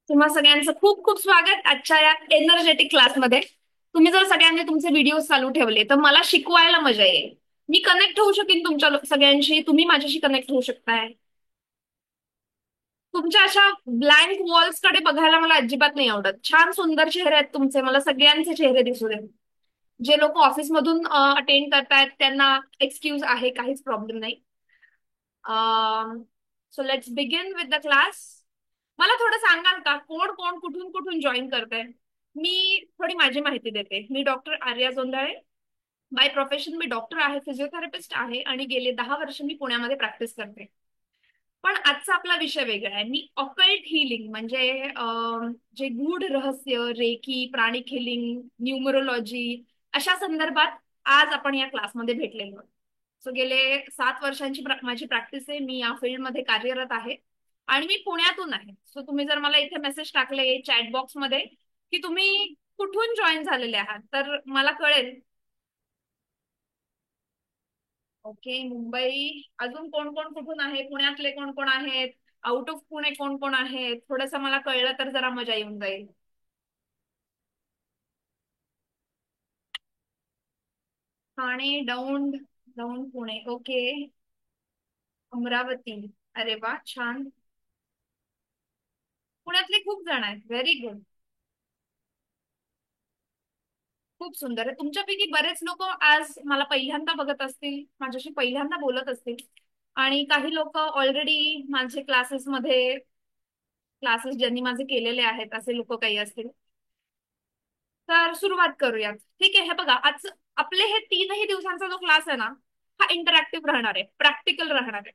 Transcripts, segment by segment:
तुम्हा सगळ्यांचं खूप खूप स्वागत आजच्या या एनर्जेटिक क्लासमध्ये. तुम्ही जर सगळ्यांनी तुमचे व्हिडिओ चालू ठेवले तर मला शिकवायला मजा येईल. मी कनेक्ट होऊ शकेन तुमच्या सगळ्यांशी, तुम्ही माझ्याशी कनेक्ट होऊ शकताय. तुमच्या अशा ब्लँक वॉल्स कडे बघायला मला अजिबात नाही आवडत. छान सुंदर चेहरे आहेत तुमचे, मला सगळ्यांचे चेहरे दिसू देत. जे लोक ऑफिसमधून अटेंड करतायत त्यांना एक्सक्यूज आहे, काहीच प्रॉब्लेम नाही. So let's begin with the class. मला थोडं सांगाल का कोण कोण कुठून कुठून जॉईन करतंय? मी थोडी माझी माहिती देते. मी doctor Arya Jondhale. By profession मी डॉक्टर आहे, फिजिओथेरपिस्ट आहे आणि गेले 10 वर्ष मी पुण्यामध्ये प्रॅक्टिस करते. पण आजचा आपला विषय वेगळा आहे. मी ऑकल्ट हिलिंग म्हणजे जे गूढ रहस्य, रेकी, प्राणिक हिलिंग, न्यूमरोलॉजी अशा संदर्भात आज आपण या क्लासमध्ये भेटलेलो आहोत. सो गेले 7 वर्षांची माझी प्रॅक्टिस आहे. मी या फील्डमध्ये कार्यरत आहे आणि मी पुण्यातून आहे. सो तुम्ही जर मला इथे मेसेज टाकले चॅट बॉक्स मध्ये की तुम्ही कुठून जॉईन झालेले आहात तर मला कळेल. ओके, मुंबई. अजून कोण कोण कुठून आहे? पुण्यातले कोण कोण आहेत? आउट ऑफ पुणे कोण कोण आहेत? थोडंसं मला कळलं तर जरा मजा येऊन जाईल. ठाणे, दौंड. दौंड पुणे, ओके. अमरावती. अरे वा, छान. पुण्यातले खूप जण आहेत, व्हेरी गुड. खूप सुंदर आहे. तुमच्यापैकी बरेच लोक आज मला पहिल्यांदा बघत असतील, माझ्याशी पहिल्यांदा बोलत असतील. आणि काही लोक ऑलरेडी माझे क्लासेस ज्यांनी माझे केलेले आहेत असे लोक काही असतील. तर सुरुवात करूयात. ठीक आहे, हे बघा, आज आपले हे 3ही दिवसांचा जो क्लास आहे ना, हा इंटरॅक्टिव्ह राहणार आहे, प्रॅक्टिकल राहणार आहे.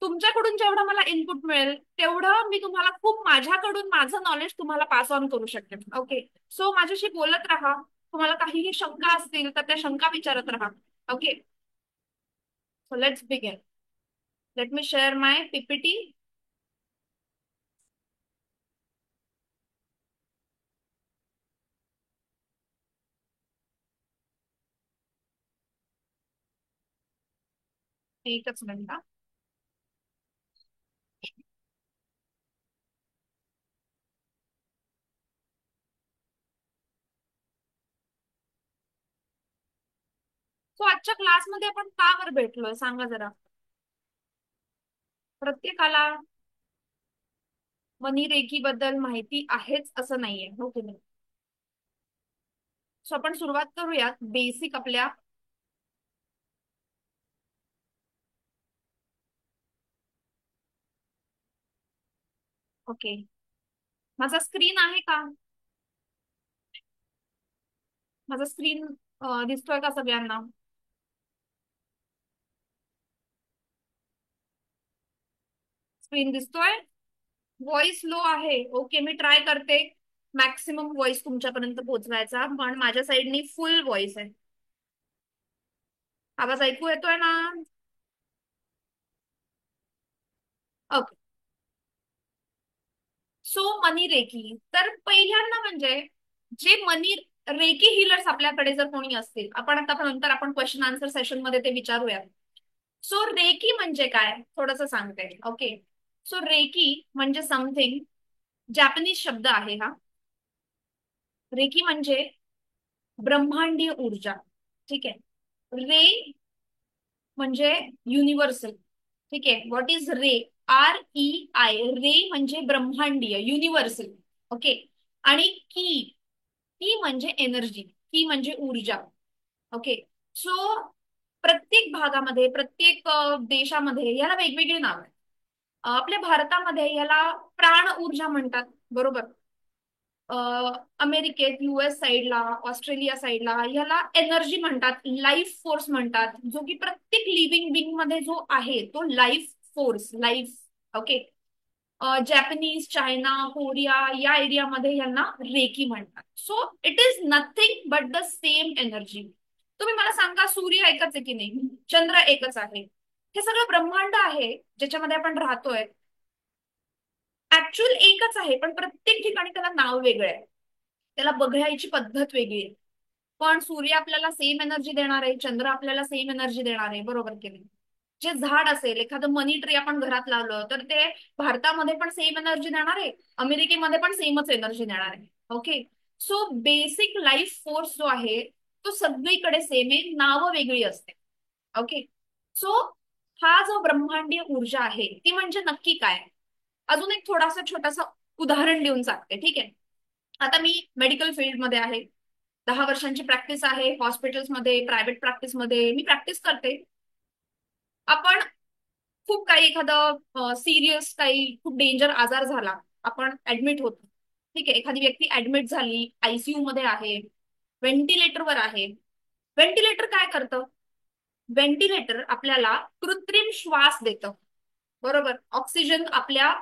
तुमच्याकडून जेवढं मला इनपुट मिळेल तेवढं मी तुम्हाला खूप माझ्याकडून माझं नॉलेज तुम्हाला पास ऑन करू शकेन. ओके. सो माझ्याशी बोलत राहा. तुम्हाला काहीही शंका असतील तर त्या शंका विचारत राहा. Okay. So let's begin. Let me share my PPT. एकच मिनिट. सो आजच्या क्लासमध्ये आपण का बरं भेटलोय सांगा जरा. प्रत्येकाला मनी रेकी बद्दल माहिती आहेच असं नाहीये, हो की नाही? सो आपण सुरुवात करूयात बेसिक आपल्या. ओके. माझा स्क्रीन आहे का? माझा स्क्रीन दिसतोय का सगळ्यांना? स्क्रीन दिसतोय? व्हॉइस लो आहे? ओके, मी ट्राय करते मॅक्सिमम व्हॉइस तुमच्यापर्यंत पोहोचवायचा, पण माझ्या साईडनी फुल व्हॉइस आहे. आवाज ऐकू येतोय ना? ओके. सो मनी रेकी तर पहिल्यांदा म्हणजे जे मनी रेकी हिलर्स आपल्याकडे जर कोणी असतील, आपण आता नंतर आपण क्वेश्चन आन्सर सेशन मध्ये ते विचारूया. सो रेकी म्हणजे काय थोडस सांगते. ओके. सो रेकी म्हणजे समथिंग, जॅपनीज शब्द आहे हा. रेकी म्हणजे ब्रह्मांडीय ऊर्जा. ठीक आहे. रे म्हणजे युनिव्हर्सल. ठीक आहे. What is ray? REI. रे म्हणजे ब्रह्मांडीय, युनिव्हर्सल. ओके. आणि की, की म्हणजे एनर्जी, की म्हणजे ऊर्जा. ओके. सो प्रत्येक भागामध्ये, प्रत्येक देशामध्ये याला वेगवेगळी नाव आहे. आपल्या भारतामध्ये याला प्राण ऊर्जा म्हणतात, बरोबर. अ, अमेरिकेत, US साईडला, ऑस्ट्रेलिया साईडला ह्याला एनर्जी म्हणतात, लाईफ फोर्स म्हणतात. जो की प्रत्येक लिव्हिंग बिंग मध्ये जो आहे तो life force, life. Okay. Japanese, China, Korea या एरियामध्ये यांना रेकी म्हणतात. So it is nothing but the same energy. तुम्ही मला सांगा, सूर्य एकच आहे की नाही? चंद्र एकच आहे? हे सगळं ब्रह्मांड आहे ज्याच्यामध्ये आपण राहतोय. ऍक्च्युअल एकच आहे, पण प्रत्येक ठिकाणी त्याला नाव वेगळं आहे, त्याला बघायची पद्धत वेगळी आहे. पण सूर्य आपल्याला सेम एनर्जी देणार आहे, चंद्र आपल्याला सेम एनर्जी देणार आहे, बरोबर की नाही? जे झाड असेल, एखादं मनी ट्री आपण घरात लावलं तर ते भारतामध्ये पण सेम एनर्जी देणार आहे, अमेरिकेमध्ये पण सेमच एनर्जी देणार आहे. Okay. So basic life force जो आहे तो सगळीकडे सेम आहे, नावं वेगळी असते. ओके. सो हा जो ब्रह्मांडीय ऊर्जा आहे ती म्हणजे नक्की काय? अजून एक थोडासा छोटासा उदाहरण देऊन सांगते, ठीक आहे. आता मी मेडिकल फील्डमध्ये आहे, 10 वर्षांची प्रॅक्टिस आहे, हॉस्पिटल्समध्ये, प्रायव्हेट प्रॅक्टिसमध्ये मी प्रॅक्टिस करते. आपण खूप काही एखादं सिरियस काही खूप डेंजर आजार झाला, आपण ऍडमिट होतो. ठीक आहे, एखादी व्यक्ती ऍडमिट झाली, आयसीयू मध्ये आहे, व्हेंटिलेटरवर आहे. व्हेंटिलेटर काय करतं? व्हेंटिलेटर आपल्याला कृत्रिम श्वास देतं. बरोबर, ऑक्सिजन आपल्या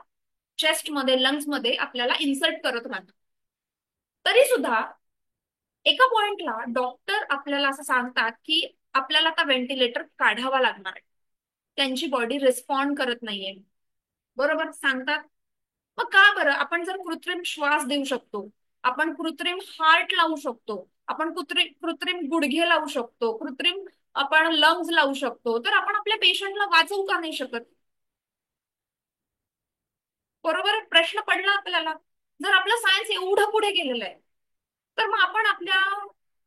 चेस्टमध्ये, लंग्समध्ये आपल्याला इन्सर्ट करत राहतं. तरी सुद्धा एका पॉइंटला डॉक्टर आपल्याला असं सांगतात की आपल्याला आता व्हेंटिलेटर काढावा लागणार आहे, त्यांची बॉडी रिस्पॉन्ड करत नाहीये. बरोबर सांगतात. मग का बरं? आपण जर कृत्रिम श्वास देऊ शकतो, आपण कृत्रिम हार्ट लावू शकतो, आपण कृत्रिम कृत्रिम गुडघे लावू शकतो, कृत्रिम आपण लंग्स लावू शकतो, तर आपण आपल्या पेशंटला वाचवू का नाही शकत? बरोबर प्रश्न पडला आपल्याला. जर आपलं सायन्स एवढं पुढे गेलेलं आहे तर मग आपण आपल्या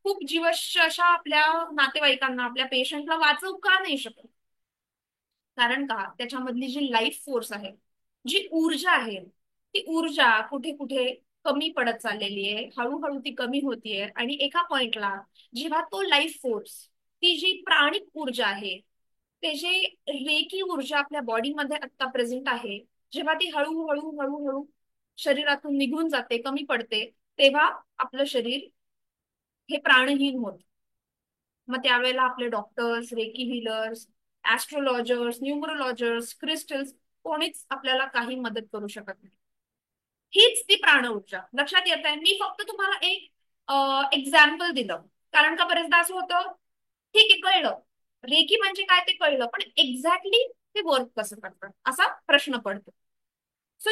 खूप जीवश्य अशा आपल्या नातेवाईकांना, आपल्या पेशंटला वाचवू का नाही शकत? कारण का त्याच्यामधली जी लाईफ फोर्स आहे, जी ऊर्जा आहे, ती ऊर्जा कुठे कुठे कमी पडत चाललेली आहे, हळूहळू ती कमी होतीये. आणि एका पॉइंटला जेव्हा तो लाईफ फोर्स, ती जी प्राणिक ऊर्जा आहे, ते जे रेकी ऊर्जा आपल्या बॉडीमध्ये आता प्रेझेंट आहे, जेव्हा ती हळूहळू हळूहळू शरीरातून निघून जाते, कमी पडते, तेव्हा आपलं शरीर हे प्राणहीन होत. मग त्यावेळेला आपले डॉक्टर्स, रेकी हिलर्स, ऍस्ट्रोलॉजर्स, न्यूमरोलॉजर्स, क्रिस्टल्स, कोणीच आपल्याला काही मदत करू शकत नाही. हीच ती प्राण ऊर्जा. लक्षात येत आहे? मी फक्त तुम्हाला एक एक्झाम्पल दिलं, कारण का बरेचदा असं होतं, ठीक आहे कळलं, रेकी म्हणजे काय ते कळलं, पण एक्झॅक्टली ते वर्क कसं करतं असा प्रश्न पडतो. सो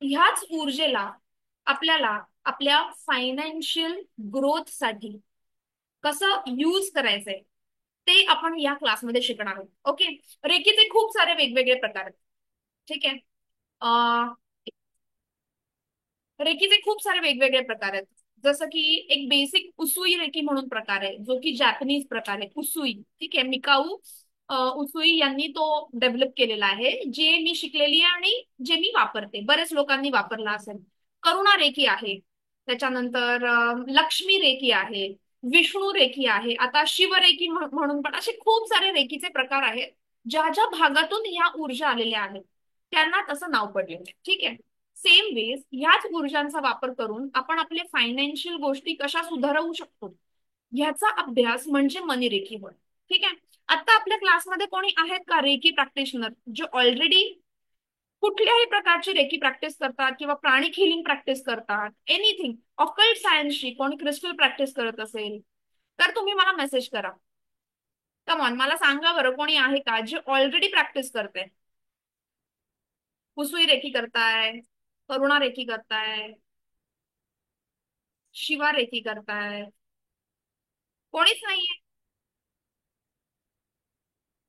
ह्याच ऊर्जेला आपल्याला आपल्या फायनान्शियल ग्रोथसाठी कसं यूज करायचंय ते आपण या क्लासमध्ये शिकणार आहोत. ओके. रेकीचे खूप सारे वेगवेगळे प्रकार आहेत. ठीक आहे. अं, रेकीचे खूप सारे वेगवेगळे प्रकार आहेत. जसं की एक बेसिक उसूई रेकी म्हणून प्रकार आहे, जो की जॅपनीज प्रकार आहे, उसूई. ठीक आहे. मिकाऊ उसूई यांनी तो डेव्हलप केलेला आहे, जे मी शिकलेली आहे आणि जे मी वापरते, बरेच लोकांनी वापरला असेल. करुणा रेकी आहे, त्याच्यानंतर लक्ष्मी रेकी आहे, विष्णू रेकी आहे, आता शिवरेकी म्हणून पण असे खूप सारे रेकीचे प्रकार आहेत. ज्या ज्या भागातून ह्या ऊर्जा आलेल्या आहेत त्यांना तसं नाव पडलेलं आहे. ठीक आहे. सेम वेज ह्याच ऊर्जांचा वापर करून आपण आपले फायनान्शियल गोष्टी कशा सुधारवू शकतो ह्याचा अभ्यास म्हणजे मनी रेकी होय. ठीक आहे. आता आपल्या क्लासमध्ये कोणी आहेत का रेकी प्रॅक्टिशनर, जे ऑलरेडी कुठल्याही प्रकारची रेकी प्रॅक्टिस करतात किंवा प्राणिक हिलिंग प्रॅक्टिस करतात, एनिथिंग ऑकल्ट सायन्सची कोणी क्रिस्टल प्रॅक्टिस करत असेल तर तुम्ही मला मेसेज करा. कमॉन मला सांगा बरं, कोणी आहे का जे ऑलरेडी प्रॅक्टिस करते? कुसुई रेकी करताय, करुणा रेकी करताय, शिवा रेकी करताय? कोणीच नाहीये.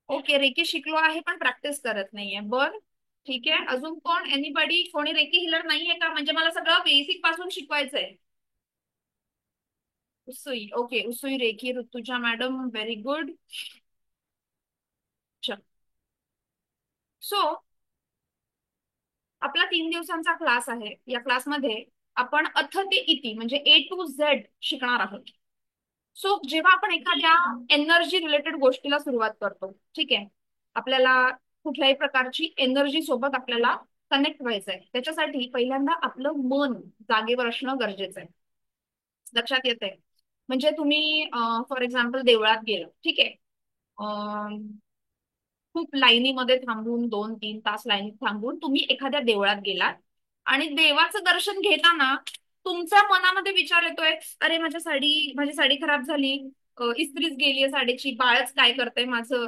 ओके, रेकी शिकलो आहे पण प्रॅक्टिस करत नाहीये. बर, ठीक आहे. अजून कोण? एनीबडी? कोणी रेकी हिलर नाहीये का? म्हणजे मला सगळं बेसिक पासून शिकवायचंय. Usui. Okay, Usui reiki Rutuja madam, very good. So आपला 3 दिवसांचा क्लास आहे. या क्लासमध्ये आपण अथ ते इति म्हणजे A to Z शिकणार आहोत. सो जेव्हा आपण एखाद्या एनर्जी रिलेटेड गोष्टीला सुरुवात करतो, ठीक आहे, आपल्याला कुठल्याही प्रकारची एनर्जी सोबत आपल्याला कनेक्ट व्हायचंय, त्याच्यासाठी पहिल्यांदा आपलं मन जागेवर असणं गरजेचं आहे. लक्षात येते? म्हणजे तुम्ही फॉर एक्झाम्पल देवळात गेलं, ठीक आहे, खूप लाईनीमध्ये थांबून 2-3 तास लाईनीत थांबून तुम्ही एखाद्या देवळात गेलात आणि देवाचं दर्शन घेताना तुमच्या मनामध्ये विचार येतोय, अरे माझी साडी खराब झाली, इस्त्रीच गेलीये साडीची, बाळच काय करतंय माझं.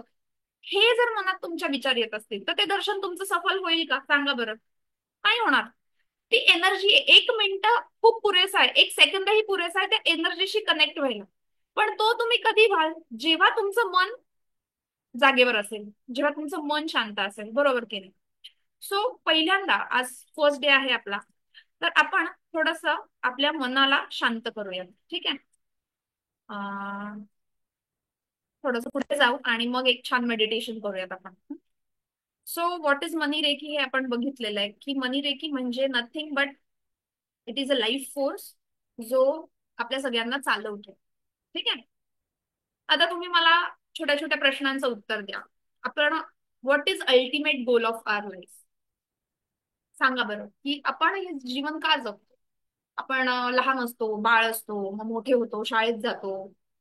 हे जर मनात तुमच्या विचार येत असतील तर ते दर्शन तुमचं सफल होईल का? सांगा बरं. नाही होणार. ती एनर्जी 1 मिनिट खूप पुरेसा आहे, 1 सेकंदही पुरेसा आहे त्या एनर्जीशी कनेक्ट व्हायला. पण तो तुम्ही कधी व्हाल, जेव्हा तुमचं मन जागेवर असेल, जेव्हा तुमचं मन शांत असेल, बरोबर की नाही? सो पहिल्यांदा आज फर्स्ट डे आहे आपला, तर आपण थोडस आपल्या मनाला शांत करूया. ठीक आहे? थोडस पुढे जाऊ आणि मग एक छान मेडिटेशन करूयात आपण. So what is money reiki हे आपण बघितलेलं आहे की मनी रेकी म्हणजे nothing but it is a life force जो आपल्या सगळ्यांना चालवतो. ठीक आहे? आता तुम्ही मला छोट्या छोट्या प्रश्नांचं उत्तर द्या. आपण what is ultimate goal of our life? सांगा बरं की आपण हे जीवन का जगतो. आपण लहान असतो, बाळ असतो, मग मोठे होतो, शाळेत जातो.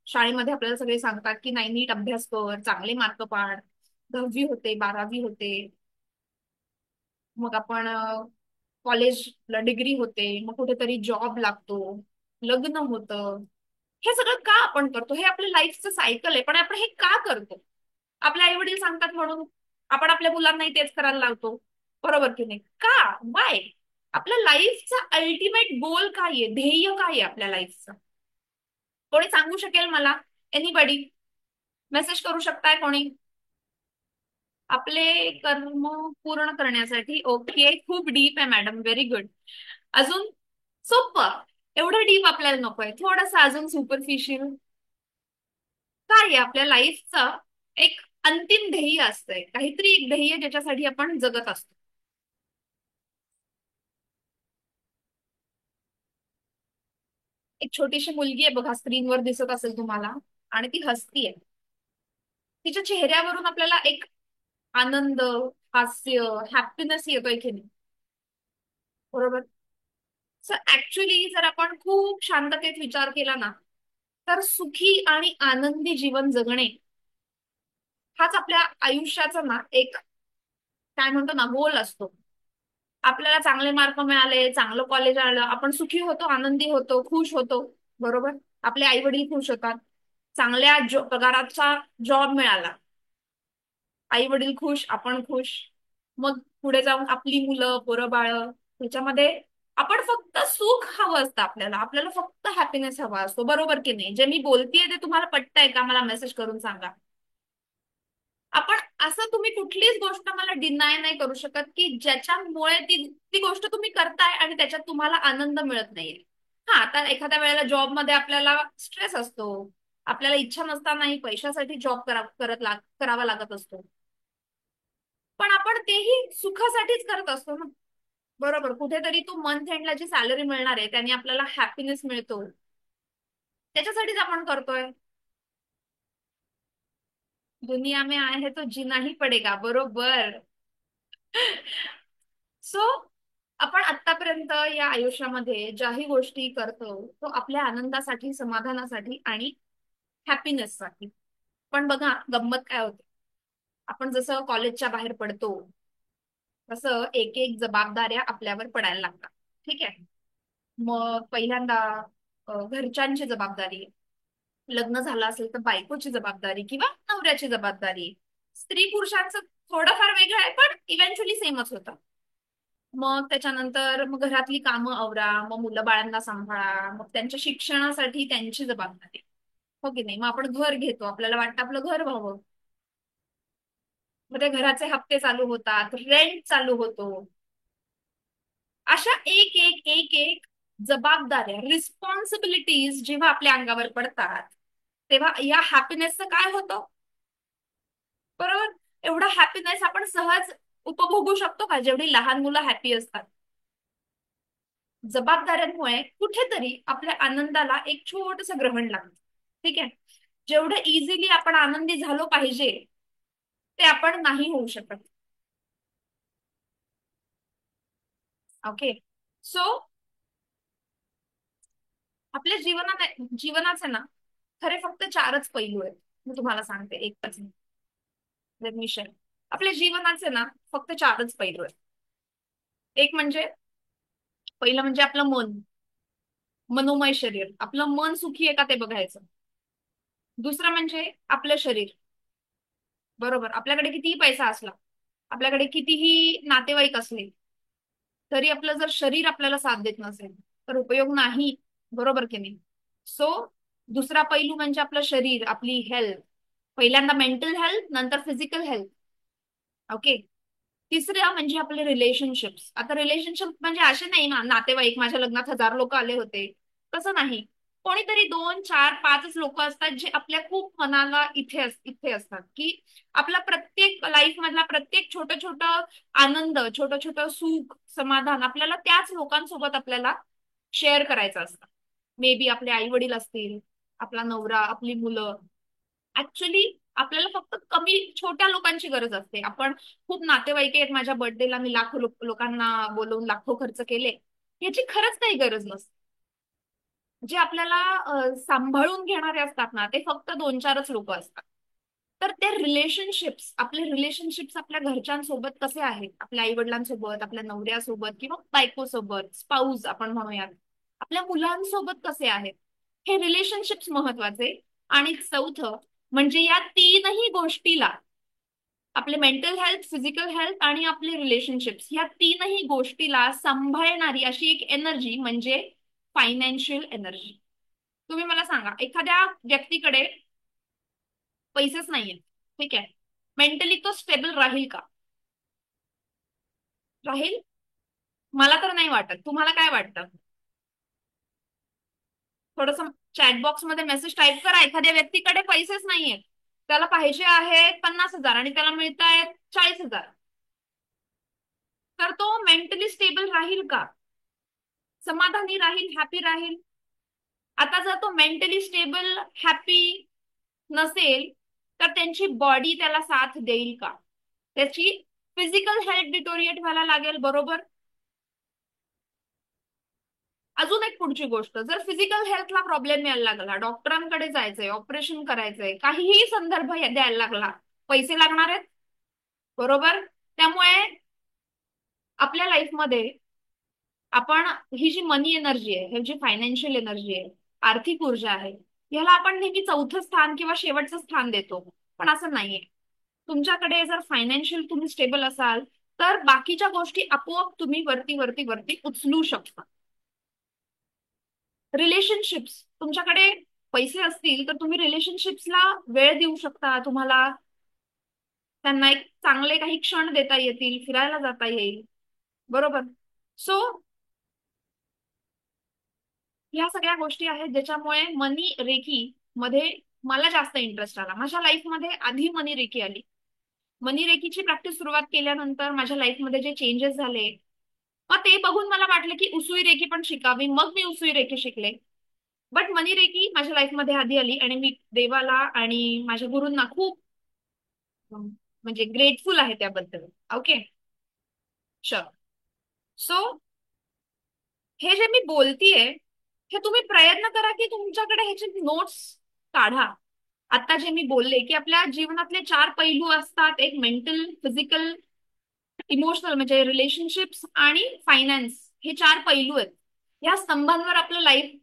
शाळेमध्ये आपल्याला सगळे सांगतात की नाही, नीट अभ्यास कर, चांगले मार्क पाड. 10वी होते, 12वी होते, मग आपण कॉलेजला डिग्री होते, मग कुठेतरी जॉब लागतो, लग्न होतं. हे सगळं का आपण करतो? हे आपल्या लाईफचं सायकल आहे, पण आपण हे का करतो? आपले आई वडील सांगतात म्हणून आपण आपल्या मुलांनाही तेच करायला लावतो. बरोबर की नाही? का? वाय? आपल्या लाईफचा अल्टिमेट गोल काय आहे? ध्येय काय आहे आपल्या लाईफचं? कोणी सांगू शकेल मला? एनीबडी? मेसेज करू शकताय कोणी? आपले कर्म पूर्ण करण्यासाठी. ओके, खूप डीप आहे मॅडम, व्हेरी गुड. अजून सोपं. एवढं डीप आपल्याला नकोय, थोडस अजून सुपरफिशियल. काय आहे आपल्या लाईफचं एक अंतिम ध्येय असतंय, काहीतरी एक ध्येय ज्याच्यासाठी आपण जगत असतो. एक छोटीशी मुलगी आहे बघा, स्क्रीनवर दिसत असेल तुम्हाला, आणि ती हसतीये. तिच्या चेहऱ्यावरून आपल्याला एक आनंद, हास्य, हॅपीनेस येतोय की नाही? बरोबर. सर ऍक्च्युली जर आपण खूप शांततेत विचार केला ना, तर सुखी आणि आनंदी जीवन जगणे हाच आपल्या आयुष्याचा ना एक, काय म्हणतो ना, गोल असतो. आपल्याला चांगले मार्क मिळाले, चांगलं कॉलेज आलं, आपण सुखी होतो, आनंदी होतो, खुश होतो. बरोबर. आपले आई वडील खुश होतात. चांगल्या पगाराचा जॉब मिळाला, आई वडील खुश, आपण खुश. मग पुढे जाऊन आपली मुलं, पोरं बाळ, त्याच्यामध्ये आपण फक्त सुख हवं असतं. आपल्याला आपल्याला फक्त हॅपीनेस हवा असतो. बरोबर की नाही? जे मी बोलतेय ते तुम्हाला पटतंय का? मला मेसेज करून सांगा. आपण असं, तुम्ही कुठलीच गोष्ट मला डिनाय नाही करू शकत की ज्याच्यामुळे ती ती गोष्ट तुम्ही करताय आणि त्याच्यात तुम्हाला आनंद मिळत नाहीये. हा, आता एखाद्या वेळेला जॉबमध्ये आपल्याला स्ट्रेस असतो, आपल्याला इच्छा नसतानाही पैशासाठी जॉब करावा लागत असतो. पण आपण तेही सुखासाठीच करत असतो ना. बरोबर. कुठेतरी तो मंथ एंडला जी सॅलरी मिळणार आहे त्याने आपल्याला हॅपीनेस मिळतो, त्याच्यासाठीच आपण करतोय. दुनिया में आए हैं तो जीना ही पडेगा. बरोबर. सो आपण आतापर्यंत या आयुष्यामध्ये ज्याही गोष्टी करतो, तो आपल्या आनंदासाठी, समाधानासाठी आणि हॅपीनेससाठी. पण बघा गंमत काय होते, आपण जसं कॉलेजच्या बाहेर पडतो तसं एक एक जबाबदाऱ्या आपल्यावर पडायला लागतात. ठीक आहे? मग पहिल्यांदा घरच्यांची जबाबदारी, लग्न झालं असेल तर बायकोची जबाबदारी किंवा नवऱ्याची जबाबदारी. स्त्री पुरुषांचं थोडंफार वेगळं आहे, पण इव्हेंच्युअली सेमच होतं. मग त्याच्यानंतर मग घरातली कामं आवरा, मग मुलं बाळांना सांभाळा, मग त्यांच्या शिक्षणासाठी त्यांची जबाबदारी. हो की नाही? मग आपण घर घेतो, आपल्याला वाटतं आपलं घर व्हावं. मग त्या घराचे हप्ते चालू होतात, रेंट चालू होतो. अशा एक एक एक एक जबाबदाऱ्या, रिस्पॉन्सिबिलिटीज जेव्हा आपल्या अंगावर पडतात, तेव्हा या हॅपीनेसचं काय होतं? बरोबर. एवढा हॅपीनेस आपण सहज उपभोगू शकतो का जेवढी लहान मुलं हॅपी असतात? जबाबदाऱ्यांमुळे कुठेतरी आपल्या आनंदाला एक छोटस ग्रहण लागतं. ठीक आहे? जेवढं इझिली आपण आनंदी झालो पाहिजे, ते आपण नाही होऊ शकत. ओके. सो आपल्या जीवनाचे ना खरे फक्त चारच पैलू आहेत. मी तुम्हाला सांगते, एकच मिशन. आपल्या जीवनाचे ना फक्त चारच पैलू आहेत. एक म्हणजे, पहिलं म्हणजे आपलं मन, मनोमय शरीर. आपलं मन सुखी आहे का ते बघायचं. दुसरं म्हणजे आपलं शरीर. बरोबर. आपल्याकडे कितीही पैसा असला, आपल्याकडे कितीही नातेवाईक असले, तरी आपलं जर शरीर आपल्याला साथ देत नसेल तर उपयोग नाही. बरोबर की नाही? सो दुसरा पैलू म्हणजे आपलं शरीर, आपली हेल्थ. पहिल्यांदा मेंटल हेल्थ, नंतर फिजिकल हेल्थ. ओके. तिसरं म्हणजे आपले रिलेशनशिप्स. आता रिलेशनशिप म्हणजे असे नाही ना, नातेवाईक माझ्या लग्नात 1000 लोक आले होते, तसं नाही. कोणीतरी 2 4 5च लोक असतात जे आपल्या खूप मनाला इथे असतात, की आपला प्रत्येक लाईफ मधला प्रत्येक छोटं छोटं आनंद, छोटं छोटं सुख, समाधान आपल्याला त्याच लोकांसोबत आपल्याला शेअर करायचं असतं. मे बी आपले आई वडील असतील, आपला नवरा, आपली मुलं. ऍक्च्युली आपल्याला फक्त कमी छोट्या लोकांची गरज असते. आपण खूप नातेवाईक आहेत, माझ्या बर्थडेला मी लाखो लोकांना बोलवून लाखो खर्च केले, याची खरंच काही गरज नसते. जे आपल्याला सांभाळून घेणारे असतात ना, ते फक्त 2 4च लोक असतात. तर ते रिलेशनशिप्स आपल्या घरच्यांसोबत कसे आहेत, आपल्या आई वडिलांसोबत, आपल्या नवऱ्यासोबत किंवा बायकोसोबत, स्पाऊस आपण म्हणूयात, आपल्या मुलांसोबत कसे आहेत, हे रिलेशनशिप्स महत्वाचे. आणि चौथं म्हणजे या तीनही गोष्टीला, आपले मेंटल हेल्थ, फिजिकल हेल्थ आणि आपले रिलेशनशिप्स, या तीनही गोष्टीला सांभाळणारी अशी एक एनर्जी म्हणजे फायनान्शियल एनर्जी. तुम्ही मला सांगा, एखाद्या व्यक्तीकडे पैसेच नाहीये, ठीक आहे, मेंटली तो स्टेबल राहील का? राहील? मला तर नाही वाटत. तुम्हाला काय वाटतं? थोडस चॅटबॉक्स मध्ये मेसेज टाईप करा, एखाद्या व्यक्तीकडे पैसेच नाहीये, त्याला पाहिजे आहेत 50,000 आणि त्याला मिळत आहेत 40,000, तर तो मेंटली स्टेबल राहील का? समाधानी राहील, हॅपी राहील? आता जर तो मेंटली स्टेबल, हॅपी नसेल, तर त्यांची बॉडी त्याला साथ देईल का? त्याची फिजिकल हेल्थ डिटोरिएट व्हायला लागेल, बरोबर. अजून एक पुढची गोष्ट, जर फिजिकल हेल्थला प्रॉब्लेम यायला लागला, डॉक्टरांकडे जायचंय, ऑपरेशन करायचंय, काहीही संदर्भ द्यायला लागला, पैसे लागणार आहेत, बरोबर. त्यामुळे आपल्या लाईफमध्ये आपण ही जी मनी एनर्जी आहे, ही जी फायनान्शियल एनर्जी आहे, आर्थिक ऊर्जा आहे, ह्याला आपण नेहमी चौथं स्थान किंवा शेवटचं स्थान देतो. पण असं नाहीये. तुमच्याकडे जर फायनान्शियल तुम्ही स्टेबल असाल, तर बाकीच्या गोष्टी आपोआप तुम्ही वरती वरती वरती उचलू शकता. रिलेशनशिप्स, तुमच्याकडे पैसे असतील तर तुम्ही रिलेशनशिप्सला वेळ देऊ शकता, तुम्हाला त्यांना एक चांगले काही क्षण देता येतील, फिरायला जाता येईल, बरोबर. सो ह्या सगळ्या गोष्टी आहेत ज्याच्यामुळे मनी रेकी मध्ये मला जास्त इंटरेस्ट आला. माझ्या लाईफमध्ये आधी मनी रेकी आली. मनी रेकीची प्रॅक्टिस सुरुवात केल्यानंतर माझ्या लाईफमध्ये जे चेंजेस झाले, मग ते बघून मला वाटलं की उसुई रेकी पण शिकावी. मग मी उसुई रेकी शिकले. बट मनी रेकी माझ्या लाईफमध्ये आधी आली आणि मी देवाला आणि माझ्या गुरूंना खूप म्हणजे ग्रेटफुल आहे त्याबद्दल. ओके. शुअर. सो हे जे मी बोलतीये, हे तुम्ही प्रयत्न करा की तुमच्याकडे ह्याचे नोट्स काढा. आता जे मी बोलले की आपल्या जीवनातले 4 पैलू असतात, एक मेंटल, फिजिकल, इमोशनल म्हणजे रिलेशनशिप्स आणि फायनान्स, हे 4 पैलू आहेत. या स्तंभांवर आपलं लाईफ,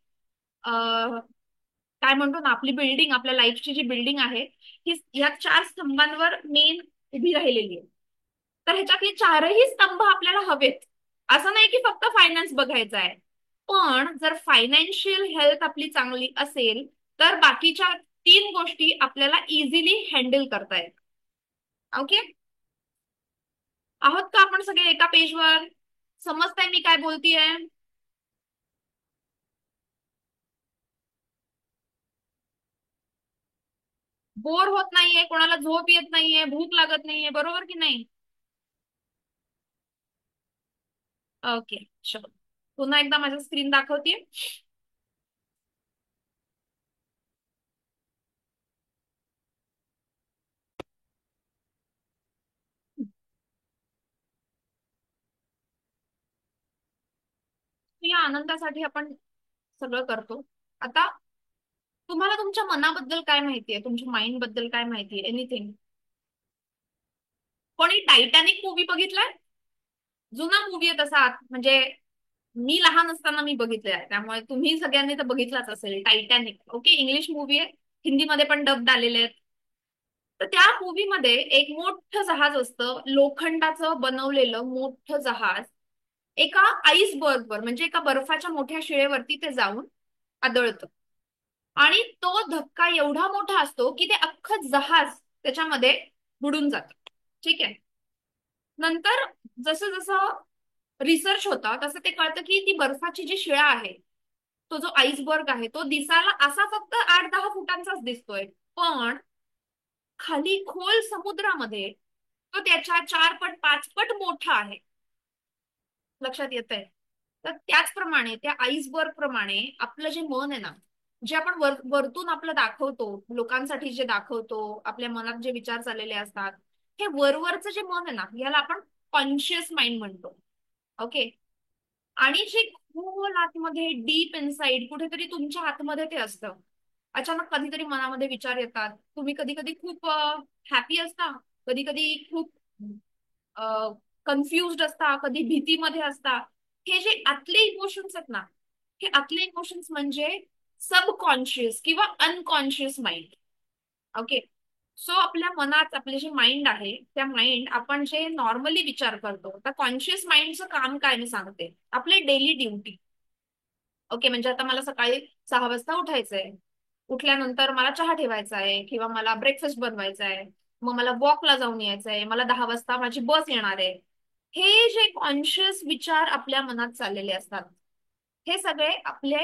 काय म्हणतो ना, आपली बिल्डिंग, आपल्या लाईफची जी बिल्डिंग आहे, ही या 4 स्तंभांवर मेन उभी राहिलेली आहे. तर ह्याच्यातले 4ही स्तंभ आपल्याला हवेत. असं नाही की फक्त फायनान्स बघायचा आहे, पण जर फायनान्शियल हेल्थ आपली चांगली असेल, तर बाकीच्या 3 गोष्टी आपल्याला इझिली हँडल करता येतात. ओके. आहोत का आपण सगळे एका पेजवर? समजताय मी काय बोलतीये? बोर होत नाहीये, कोणाला झोप येत नाहीये, भूक लागत नाहीये, बरोबर की नाही? ओके. शुअर. पुन्हा एकदा माझं स्क्रीन दाखवते. या आनंदासाठी आपण सगळं करतो. आता तुम्हाला तुमच्या मनाबद्दल काय माहितीये, तुमच्या माइंड बद्दल काय माहितीये, एनिथिंग? कोणी टायटॅनिक मूवी बघितलाय? जुना मूवी आहे तसा, म्हणजे मी लहान असताना मी बघितलेला आहे, त्यामुळे तुम्ही सगळ्यांनी तर बघितलाच असेल टायटॅनिक. ओके, इंग्लिश मूवी आहे, हिंदीमध्ये पण डब आलेले आहेत. तर त्या मूवीमध्ये एक मोठं जहाज असतं, लोखंडाचं बनवलेलं मोठं जहाज, एका आईसबर्गवर म्हणजे एका बर्फाच्या मोठ्या शिळेवरती ते जाऊन आदळतं. आणि तो धक्का एवढा मोठा असतो की ते अख्खं जहाज त्याच्यामध्ये बुडून जातं. ठीक आहे. नंतर जसं जसं रिसर्च होता तसं ते कळतं की ती बर्फाची जी शिळा आहे, तो जो आईसबर्ग आहे, तो दिसायला असा फक्त 8-10 फुटांचाच दिसतोय. पण खाली खोल समुद्रामध्ये तो त्याच्या 4 पट 5 पट मोठा आहे. लक्षात येत आहे. तर त्याचप्रमाणे त्या आईसबर्ग प्रमाणे आपलं जे मन आहे ना, जे आपण वरतून आपलं दाखवतो, लोकांसाठी जे दाखवतो, आपल्या मनात जे विचार चाललेले असतात, हे वरवरचं जे मन आहे ना, याला आपण कॉन्शियस माइंड म्हणतो. ओके. आणि जे खोल आतमध्ये डीप इनसाइड कुठेतरी तुमच्या आतमध्ये ते असतं. अचानक कधीतरी मनामध्ये विचार येतात. तुम्ही कधी कधी खूप हॅपी असता, कधी कधी खूप कन्फ्युज्ड असता, कधी भीतीमध्ये असता. हे जे आतले इमोशन्स आहेत ना, हे आतले इमोशन्स म्हणजे सबकॉन्शियस किंवा अनकॉन्शियस माइंड. ओके. सो आपल्या मनात आपले जे माइंड आहे, त्या माइंड आपण जे नॉर्मली विचार करतो, त्या कॉन्शियस माइंडचं काम काय मी सांगते. आपले डेली ड्युटी. ओके. म्हणजे आता मला सकाळी 6 वाजता उठायचंय. उठल्यानंतर मला चहा ठेवायचा आहे किंवा मला ब्रेकफास्ट बनवायचा आहे. मग मला वॉकला जाऊन यायचं आहे. मला 10 वाजता माझी बस येणार आहे. हे जे कॉन्शियस विचार आपल्या मनात चाललेले असतात, हे सगळे आपले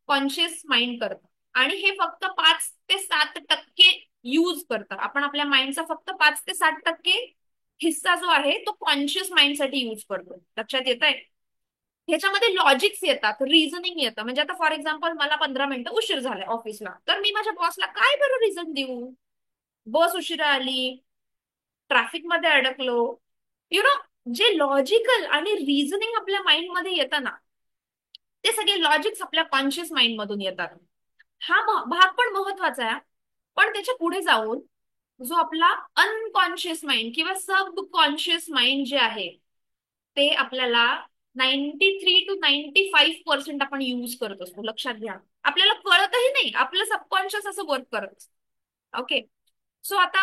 कॉन्शियस माइंड करतं. आणि हे फक्त 5 ते 7% यूज करतं. आपण आपल्या माइंडचा फक्त 5 ते 7% हिस्सा जो आहे तो कॉन्शियस माइंडसाठी यूज करतो. लक्षात येत आहे. ह्याच्यामध्ये लॉजिक्स येतात, रिझनिंग येतं. म्हणजे आता फॉर एक्झाम्पल मला 15 मिनिटं उशीर झालाय ऑफिसला, तर मी माझ्या बॉसला काय बरं रिझन देऊ. बस उशिरा आली, ट्रॅफिक मध्ये अडकलो. यु नो, जे लॉजिकल आणि रिझनिंग आपल्या माइंड मध्ये येतं ना, ते सगळे लॉजिक्स आपल्या कॉन्शियस माइंड मधून येतात. हा भाग पण महत्वाचा आहे. पण त्याच्या पुढे जाऊन जो आपला अनकॉन्शियस माइंड किंवा सबकॉन्शियस माइंड जे आहे, ते आपल्याला 93 to 95% आपण यूज करत असतो. लक्षात घ्या. आपल्याला कळतही नाही, आपलं सबकॉन्शियस असं वर्क करत असतं. ओके. सो आता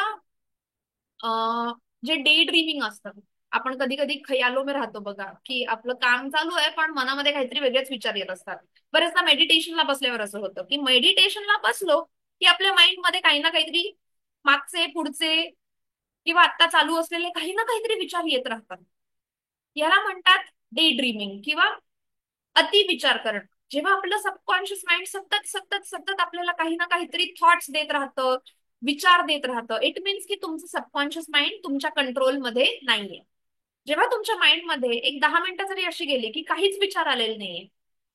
जे डे ड्रीमिंग असतं, आपण कधी कधी खयालो में राहतो बघा, की आपलं काम चालू आहे पण मनामध्ये काहीतरी वेगळेच विचार येत असतात. बरेचदा मेडिटेशनला बसल्यावर असं होतं की मेडिटेशनला बसलो की आपल्या माइंड मध्ये काही ना काहीतरी मागचे पुढचे किंवा आता चालू असलेले काही ना काहीतरी विचार येत राहतात. याला म्हणतात डे ड्रीमिंग किंवा अति विचार करणं. जेव्हा आपलं सबकॉन्शियस माइंड सतत सतत सतत आपल्याला काही ना काहीतरी थॉट्स देत राहतं, विचार देत राहतं, इट मीन्स की तुमचं सबकॉन्शियस माइंड तुमच्या कंट्रोलमध्ये नाहीये. जेव्हा तुमच्या माइंडमध्ये एक 10 मिनिटं जरी अशी गेली की काहीच विचार आलेले नाहीये,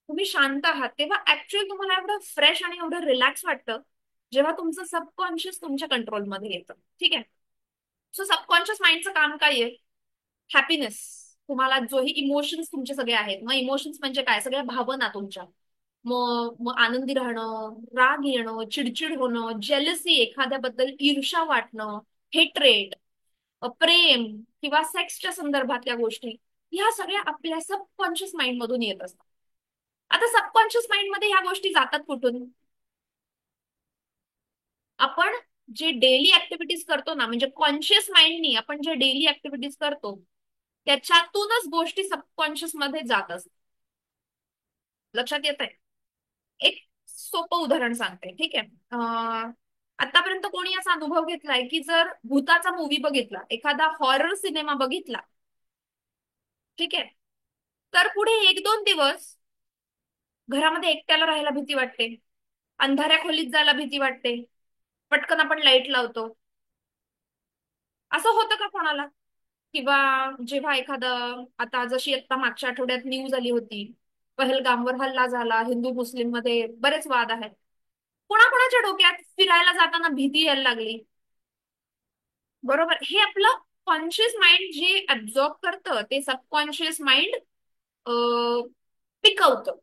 तुम्ही शांत आहात, तेव्हा ऍक्च्युअली तुम्हाला एवढं फ्रेश आणि एवढं रिलॅक्स वाटतं, जेव्हा तुमचं सबकॉन्शियस तुमच्या कंट्रोलमध्ये येतं. ठीक आहे. सो सबकॉन्शियस माइंडचं काम काय आहे. हॅपीनेस. तुम्हाला जोही इमोशन्स तुमचे सगळे आहेत, मग इमोशन्स म्हणजे काय, सगळ्या भावना तुमच्या. मग मग आनंदी राहणं, राग येणं, चिडचिड होणं, जेलसी, एखाद्याबद्दल ईर्ष्या वाटणं, हेट्रेट, प्रेम किंवा सेक्सच्या संदर्भातल्या गोष्टी, ह्या सगळ्या आपल्या सबकॉन्शियस माइंड मधून येत असतात. आता सबकॉन्शियस माइंड मध्ये ह्या गोष्टी जातात कुठून. आपण जे डेली ऍक्टिव्हिटीज करतो ना, म्हणजे कॉन्शियस माइंडनी आपण जे डेली ऍक्टिव्हिटीज करतो, त्याच्यातूनच गोष्टी सबकॉन्शियस मध्ये जात असतात. लक्षात येत आहे. एक सोपं उदाहरण सांगते. ठीक आहे. आतापर्यंत कोणी असा अनुभव घेतलाय की जर भूताचा मूवी बघितला, एखादा हॉरर सिनेमा बघितला, ठीक आहे, तर पुढे 1-2 दिवस घरामध्ये एकट्याला राहायला भीती वाटते, अंधाऱ्या खोलीत जायला भीती वाटते, पटकन आपण लाईट लावतो. असं होतं का कोणाला. किंवा जेव्हा एखादं, आता जशी आता मागच्या आठवड्यात न्यूज आली होती, पहलगामवर हल्ला झाला, हिंदू मुस्लिम मध्ये बरेच वाद आहेत, कोणाकोणाच्या डोक्यात फिरायला जाताना भीती यायला लागली. बरोबर. हे आपलं कॉन्शियस माइंड जे ऍब्झॉर्ब करतं, ते सबकॉन्शियस माइंड पिकवतं.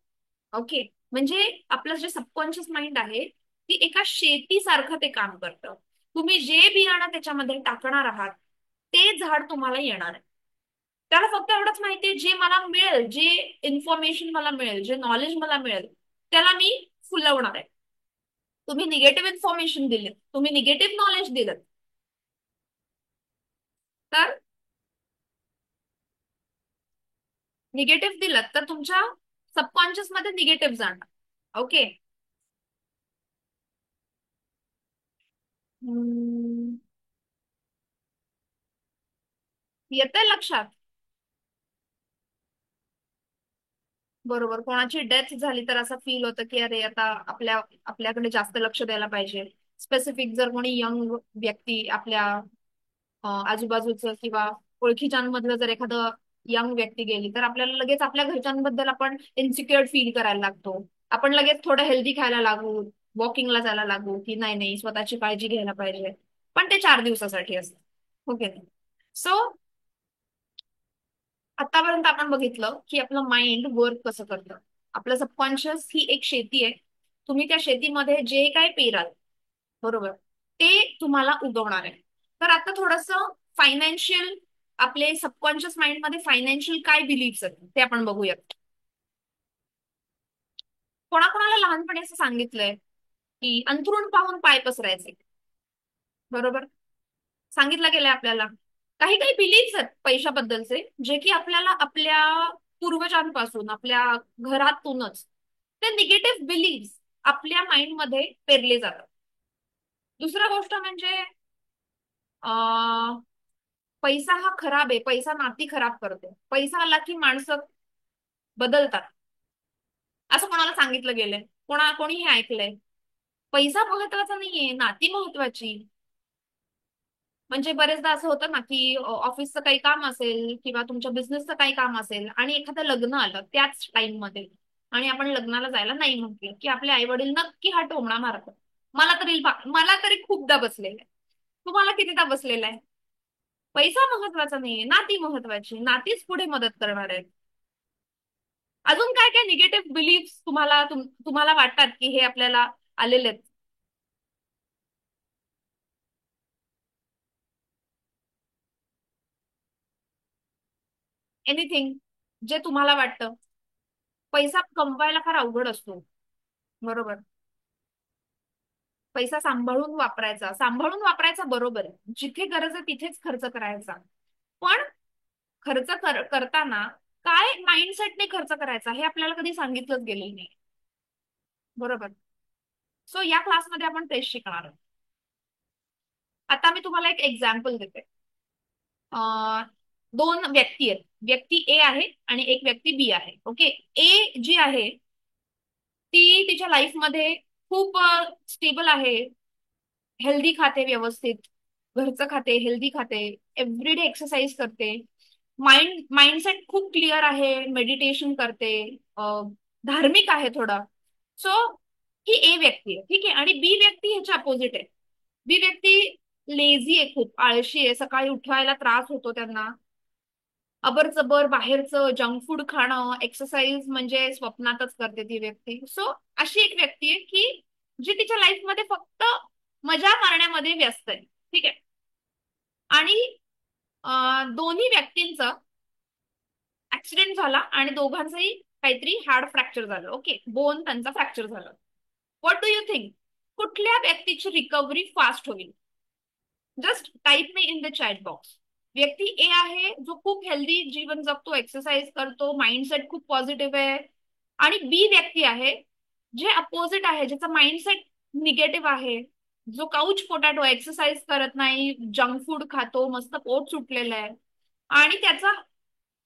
ओके. म्हणजे आपलं जे सबकॉन्शियस माइंड आहे, ती एका शेतीसारखं ते काम करतं. तुम्ही जे बियाणं त्याच्यामध्ये टाकणार आहात, ते झाड तुम्हाला येणार आहे. त्याला फक्त एवढंच माहितीये, जे मला मिळेल, जे इन्फॉर्मेशन मला मिळेल, जे नॉलेज मला मिळेल, त्याला मी फुलवणार आहे. तुम्ही निगेटिव्ह इन्फॉर्मेशन दिली, तुम्ही निगेटिव्ह नॉलेज दिलं, तर निगेटिव्ह दिलं तर तुमच्या सबकॉन्शियस मध्ये निगेटिव्ह जाणार. ओके. हम्म, येतंय लक्षात. बरोबर, कोणाची डेथ झाली तर असं फील होतं की अरे आता आपल्याकडे जास्त लक्ष द्यायला पाहिजे. स्पेसिफिक जर कोणी यंग व्यक्ती आपल्या आजूबाजूचं किंवा ओळखीच्यांमधलं जर एखादं यंग व्यक्ती गेली तर आपल्याला लगेच आपल्या घरच्यांबद्दल आपण इन्सिक्युअर फील करायला लागतो. आपण लगेच थोडं हेल्दी खायला लागू, वॉकिंगला जायला लागू की नाही नाही स्वतःची काळजी घ्यायला पाहिजे. पण ते 4 दिवसासाठी असतं, ओके. सो आतापर्यंत आपण बघितलं की आपलं माइंड वर्क कसं करतं. आपलं सबकॉन्शियस ही एक शेती आहे. तुम्ही त्या शेतीमध्ये जे काय पेराल, बरोबर, ते तुम्हाला उगवणार आहे. तर आता थोडस फायनान्शियल, आपले सबकॉन्शियस माइंड मध्ये फायनान्शियल काय बिलीफ्स आहेत ते आपण बघूयात. कोणाकोणाला लहानपणी असं सांगितलंय की अंथरूण पाहून पाय पसरायचे, बरोबर, सांगितलं गेलंय आपल्याला. काही काही बिलीफ्स आहेत पैशाबद्दलचे जे की आपल्याला आपल्या पूर्वजांपासून, आपल्या घरातूनच ते निगेटिव्ह बिलीफ्स आपल्या माइंड मध्ये पेरले जातात. दुसरा गोष्ट म्हणजे पैसा हा खराब आहे, पैसा नाती खराब करते, पैसा आला की माणसं बदलतात, असं कोणाला सांगितलं गेलंय? कोणी हे ऐकलंय? पैसा महत्वाचा नाहीये, नाती महत्वाची. म्हणजे बरेचदा असं होतं ना की ऑफिसचं काही काम असेल किंवा तुमच्या बिझनेसचं काही काम असेल आणि एखादं लग्न आलं त्याच टाइम मध्ये, आणि आपण लग्नाला जायला नाही म्हटलं की आपले आई वडील नक्की हा टोमणा मारतात. मला तरी खूपदा बसलेला आहे. तुम्हाला कितीदा बसलेला आहे? पैसा महत्वाचा नाहीये, नाती महत्वाची, नातीच पुढे मदत करणार आहेत. अजून काय काय निगेटिव्ह बिलीफ तुम्हाला वाटतात की हे आपल्याला आलेले आहेत? एनिथिंग जे तुम्हाला वाटतं. पैसा कमवायला फार अवघड असतो, बरोबर. पैसा सांभाळून वापरायचा बरोबर आहे, जिथे गरज आहे तिथेच खर्च करायचा. पण करताना काय माइंडसेटने खर्च करायचा हे आपल्याला कधी सांगितलंच गेलेलं नाही, बरोबर. सो या क्लासमध्ये आपण तेच शिकणार आहोत. आता मी तुम्हाला एक एक्झाम्पल देते. अं, दोन व्यक्ती आहेत. व्यक्ती ए आहे आणि एक व्यक्ती बी आहे, ओके. ए जी आहे ती तिच्या लाईफमध्ये खूप स्टेबल आहे, हेल्दी खाते व्यवस्थित, घरचं खाते, हेल्दी खाते, एव्हरीडे एक्सरसाइज करते, माइंडसेट खूप क्लिअर आहे, मेडिटेशन करते, धार्मिक आहे थोडा. सो ही ए व्यक्ती आहे, ठीक आहे. आणि बी व्यक्ती ह्याच्या अपोजिट आहे. बी व्यक्ती लेझी आहे, खूप आळशी आहे, सकाळी उठवायला त्रास होतो त्यांना, अबरचबर बाहेरचं जंक फूड खाणं, एक्सरसाइज म्हणजे स्वप्नातच करते ती व्यक्ती. सो अशी एक व्यक्ती आहे की जी तिच्या लाईफमध्ये फक्त मजा मारण्यामध्ये व्यस्त आहे, ठीक आहे. आणि दोन्ही व्यक्तींचा ऍक्सिडेंट झाला आणि दोघांचंही काहीतरी हार्ड फ्रॅक्चर झालं, ओके, बोन त्यांचा फ्रॅक्चर झाला. व्हॉट डू यू थिंक, कुठल्या व्यक्तीची रिकव्हरी फास्ट होईल? Just type me in the chat box. व्यक्ती ए आहे जो खूप हेल्दी जीवन जगतो, एक्सरसाइज करतो, माइंडसेट खूप पॉझिटिव्ह आहे. आणि बी व्यक्ती आहे जे अपोजिट आहे, ज्याचा माइंडसेट निगेटिव्ह आहे, जो काउच पोटॅटो, एक्सरसाइज करत नाही, जंक फूड खातो, मस्त पोट सुटलेलं आहे, आणि त्याचा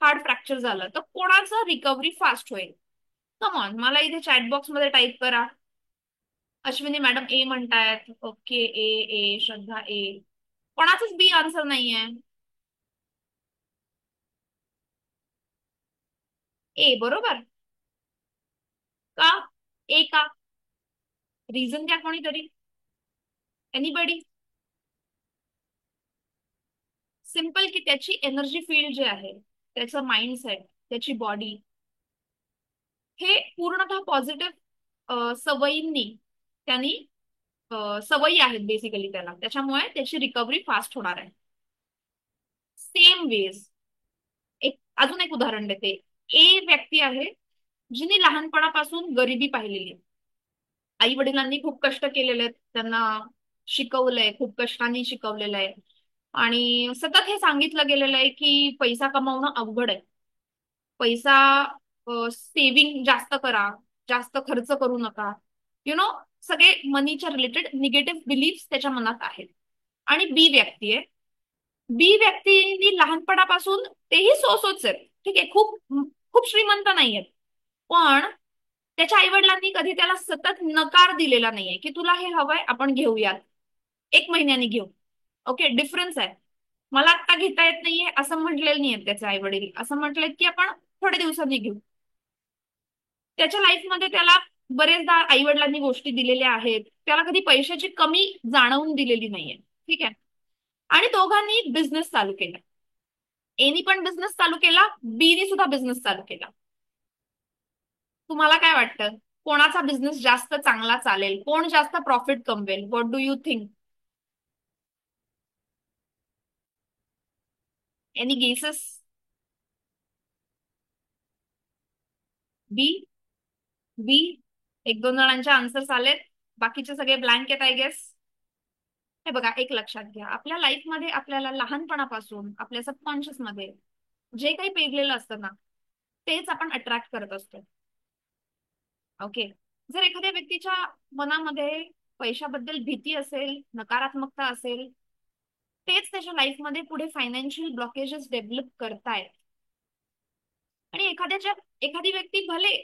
हार्ड फ्रॅक्चर झालं. तर कोणाचं रिकव्हरी फास्ट होईल? कम ऑन, मला इथे चॅटबॉक्स मध्ये टाईप करा. अश्विनी मॅडम ए म्हणतायत, ओके. ए, ए, श्रद्धा ए. कोणाचंच बी आन्सर नाहीये. ए बरोबर. का? ए का? रिझन द्या कोणीतरी. एनीबडी? सिम्पल की त्याची एनर्जी फील्ड जे आहे, त्याचं माइंडसेट, त्याची बॉडी, हे पूर्णतः पॉझिटिव्ह सवयींनी, त्यांनी सवयी आहेत बेसिकली त्याला, त्याच्यामुळे त्याची रिकव्हरी फास्ट होणार आहे. सेम वेज अजून एक उदाहरण देते. ए व्यक्ती आहे जिने लहानपणापासून गरिबी पाहिलेली आहे. आई वडिलांनी खूप कष्ट केलेले आहेत, त्यांना शिकवलंय, खूप कष्टाने शिकवलेलं आहे, आणि सतत हे सांगितलं गेलेलं आहे की पैसा कमावणं अवघड आहे. पैसा सेविंग जास्त करा, जास्त खर्च करू नका, यु नो सगळे मनीच्या रिलेटेड निगेटिव्ह बिलीफ त्याच्या मनात आहेत. आणि बी व्यक्ती आहे, बी व्यक्तींनी लहानपणापासून तेही सोच आहेत, ठीक आहे, खूप खूप श्रीमंत नाहीयेत, पण त्याच्या आई वडिलांनी कधी त्याला सतत नकार दिलेला नाहीये की तुला हे हवंय आपण घेऊयात, एक महिन्याने घेऊ. ओके, डिफरन्स आहे. मला आत्ता घेता येत नाहीये असं म्हटलेलं नाहीये त्याचे आई वडील, असं म्हटलंय की आपण थोड्या दिवसांनी घेऊ. त्याच्या लाईफमध्ये त्याला बरेचदा आई वडिलांनी गोष्टी दिलेल्या आहेत, त्याला कधी पैशाची कमी जाणवून दिलेली नाहीये, ठीक आहे. आणि दोघांनी बिझनेस चालू केला, एनी पण बिझनेस चालू केला, बीनी सुद्धा बिझनेस चालू केला. तुम्हाला काय वाटतं, कोणाचा बिझनेस जास्त चांगला चालेल, कोण जास्त प्रॉफिट कमवेल? What do you think? Any guesses? B? B? एक दोन जणांचे आन्सर्स आलेत, बाकीचे सगळे ब्लँक आहेत आय गेस. हे बघा, एक लक्षात घ्या, आपल्या लाईफमध्ये आपल्याला लहानपणापासून आपल्या सबकॉन्शियस मध्ये जे काही पेरलेलं असतं ना, तेच आपण अट्रॅक्ट करत असतो. ओके. जर एखाद्या व्यक्तीच्या मनामध्ये पैशाबद्दल भीती असेल, नकारात्मकता असेल, तेच त्याच्या लाईफमध्ये पुढे फायनान्शियल ब्लॉकेजेस डेव्हलप करतायत. आणि एखादी व्यक्ती भले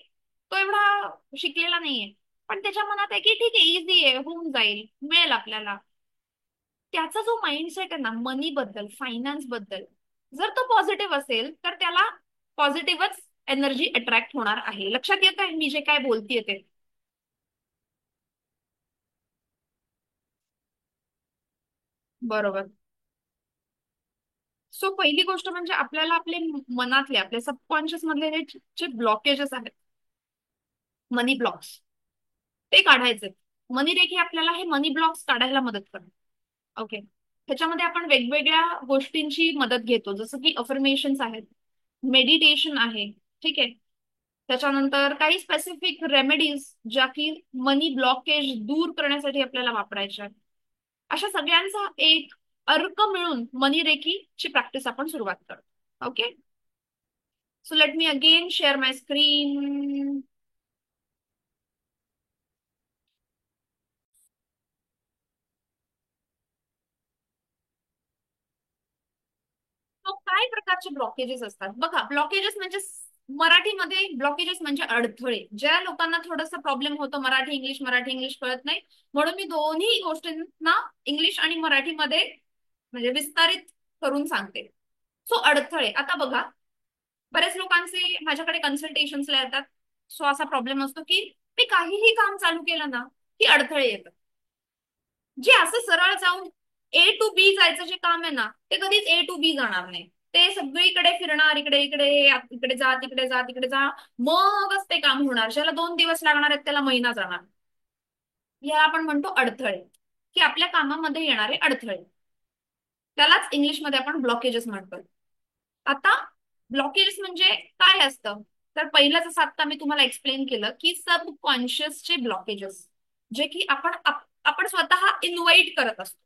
तो एवढा शिकलेला नाहीये, पण त्याच्या मनात आहे की ठीक आहे, इझी आहे, होऊन जाईल, मिळेल आपल्याला. त्याचा जो माइंडसेट आहे ना मनी बद्दल, फायनान्स बद्दल, जर तो पॉझिटिव्ह असेल तर त्याला पॉझिटिव्हच एनर्जी अट्रॅक्ट होणार आहे. लक्षात येत आहे मी जे काय बोलतीये ते? बरोबर. सो पहिली गोष्ट म्हणजे आपल्याला आपले मनातले, आपले सबकॉन्शियस मधले जे ब्लॉकेजेस आहेत, मनी ब्लॉक्स, ते काढायचे. मनी रेखी आपल्याला हे मनी ब्लॉक्स काढायला मदत करतात. ओके. त्याच्यामध्ये आपण वेगवेगळ्या गोष्टींची मदत घेतो, जसं की अफर्मेशन्स आहेत, मेडिटेशन आहे, ठीक आहे. त्याच्यानंतर काही स्पेसिफिक रेमेडीज ज्या की मनी ब्लॉकेज दूर करण्यासाठी आपल्याला वापरायच्या आहेत. अशा सगळ्यांचा एक अर्क मिळून मनी रेखीची प्रॅक्टिस आपण सुरुवात करतो. Okay. So let me again share my screen. तो काय प्रकारचे ब्लॉकेजेस असतात बघा. ब्लॉकेजेस म्हणजे मराठीमध्ये ब्लॉकेजेस म्हणजे अडथळे. ज्या लोकांना थोडासा प्रॉब्लेम होतो मराठी इंग्लिश कळत नाही, म्हणून मी दोन्ही गोष्टींना इंग्लिश आणि मराठीमध्ये म्हणजे विस्तारित करून सांगते. सो अडथळे, आता बघा, बरेच लोकांचे माझ्याकडे कन्सल्टेशन्सला येतात. सो असा प्रॉब्लेम असतो की मी काहीही काम चालू केलं ना की अडथळे येतात. जे असं सरळ जाऊन ए टू बी जायचं जे काम आहे ना, ते कधीच ए टू बी जाणार नाही. ते सगळीकडे फिरणार, इकडे इकडे, इकडे जा तिकडे जा तिकडे जा, मगच ते काम होणार. ज्याला 2 दिवस लागणार आहेत त्याला महिना जाणार. याला आपण म्हणतो अडथळे, की आपल्या कामामध्ये येणारे अडथळे. त्यालाच इंग्लिशमध्ये आपण ब्लॉकेजेस म्हणतो. आता ब्लॉकेजेस म्हणजे काय असतं, तर पहिलं जसं आता मी तुम्हाला एक्सप्लेन केलं की सबकॉन्शियसचे ब्लॉकेजेस, जे की आपण स्वतः इन्व्हाइट करत असतो.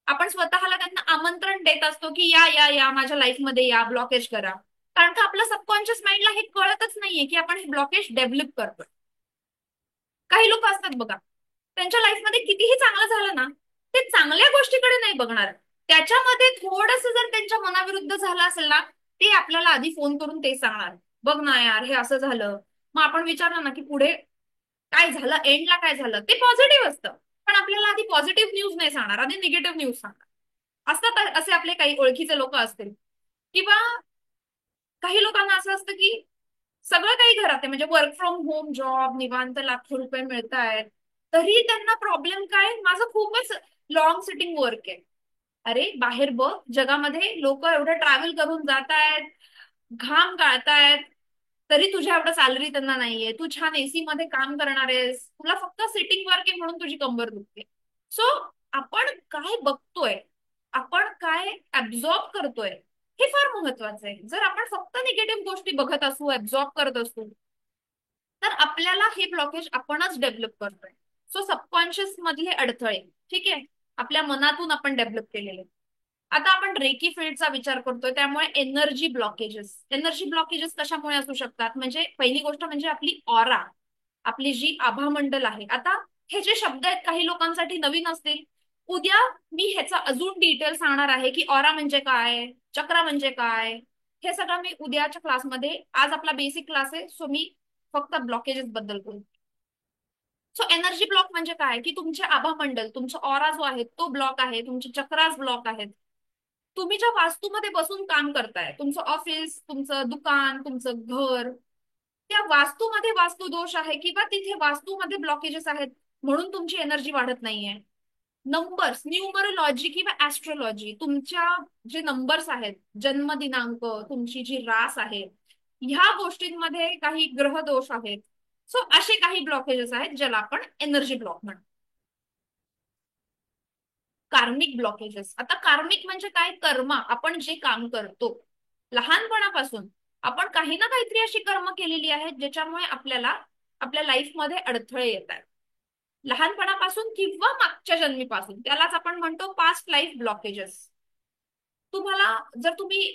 आपण स्वतःला त्यांना आमंत्रण देत असतो की या या या माझ्या लाईफमध्ये या, ब्लॉकेज करा. कारण का आपल्या सबकॉन्शियस माइंडला हे कळतच नाहीये की आपण हे ब्लॉकेज डेव्हलप करतोय. काही लोक असतात बघा, त्यांच्या लाईफमध्ये कितीही चांगलं झालं ना, ते चांगल्या गोष्टीकडे नाही बघणार. त्याच्यामध्ये थोडस जर त्यांच्या मनाविरुद्ध झालं असेल ना, ते आपल्याला आधी फोन करून ते सांगणार, बघ ना यार हे असं झालं. मग आपण विचारलं ना की पुढे काय झालं, एंडला काय झालं, ते पॉझिटिव्ह असतं. पण आपल्याला आधी पॉझिटिव्ह न्यूज नाही सांगणार, आधी निगेटिव्ह न्यूज सांगणार. असतात असे आपले काही ओळखीचे लोक असतील, किंवा काही लोकांना असं असतं की सगळं काही घरात आहे, म्हणजे वर्क फ्रॉम होम जॉब, निवांत लाखो रुपये मिळत आहेत, तरी त्यांना प्रॉब्लेम काय, माझं खूपच लॉंग सिटिंग वर्क आहे. अरे बाहेर बघ जगामध्ये लोक एवढं ट्रॅव्हल करून जात आहेत, घाम गाळतायत, तरी तुझ्या एवढं सॅलरी त्यांना नाहीये. तू छान एसी मध्ये काम करणार आहेस, तुला फक्त सिटिंग वर्क आहे म्हणून तुझी कंबर दुखते. सो आपण काय बघतोय, आपण काय ऍब्झॉर्ब करतोय, हे फार महत्वाचं आहे. जर आपण फक्त निगेटिव्ह गोष्टी बघत असू, ऍब्झॉर्ब करत असू, तर आपल्याला हे ब्लॉकेज आपणच डेव्हलप करतोय. सो सबकॉन्शियस मधले अडथळे, ठीक आहे, आपल्या मनातून आपण डेव्हलप केलेले. आता आपण रेकी फील्डचा विचार करतोय, त्यामुळे एनर्जी ब्लॉकेजेस कशामुळे असू शकतात, म्हणजे पहिली गोष्ट म्हणजे आपली ऑरा, आपली जी आभामंडल आहे. आता हे जे शब्द आहेत काही लोकांसाठी नवीन असतील. उद्या मी ह्याचा अजून डिटेल सांगणार आहे की ऑरा म्हणजे काय, चक्र म्हणजे काय. हे सगळं मी उद्याच्या क्लासमध्ये, आज आपला बेसिक क्लास आहे सो मी फक्त ब्लॉकेजेस बद्दल बोलतो. सो एनर्जी ब्लॉक म्हणजे काय, की तुमचे आभा मंडल, तुमचा ऑरा जो आहे तो ब्लॉक आहे, तुमचे चक्रास ब्लॉक आहेत. तुम्ही ज्या वास्तूमध्ये बसून काम करताय, तुमचं ऑफिस, तुमचं दुकान, तुमचं घर, त्या वास्तूमध्ये वास्तुदोष आहे किंवा तिथे वास्तूमध्ये ब्लॉकेजेस आहेत, म्हणून तुमची एनर्जी वाढत नाहीये. नंबर्स, न्यूमरोलॉजी किंवा ऍस्ट्रोलॉजी, तुमच्या जे नंबर्स आहेत, जन्म दिनांक, तुमची जी रास आहे, ह्या गोष्टींमध्ये काही ग्रह दोष आहेत. सो असे काही ब्लॉकेजेस आहेत ज्याला आपण एनर्जी ब्लॉक म्हणतो. कार्मिक ब्लॉकेजेस, आता कार्मिक म्हणजे काय, कर्म, आपण जे काम करतो लहानपणापासून, आपण काही ना काहीतरी अशी कर्म केलेली आहेत ज्याच्यामुळे आपल्याला आपल्या लाईफमध्ये अडथळे येत आहेत, लहानपणापासून किंवा मागच्या जन्मीपासून. त्यालाच आपण म्हणतो पास्ट लाईफ ब्लॉकेजेस. तुम्हाला, जर तुम्ही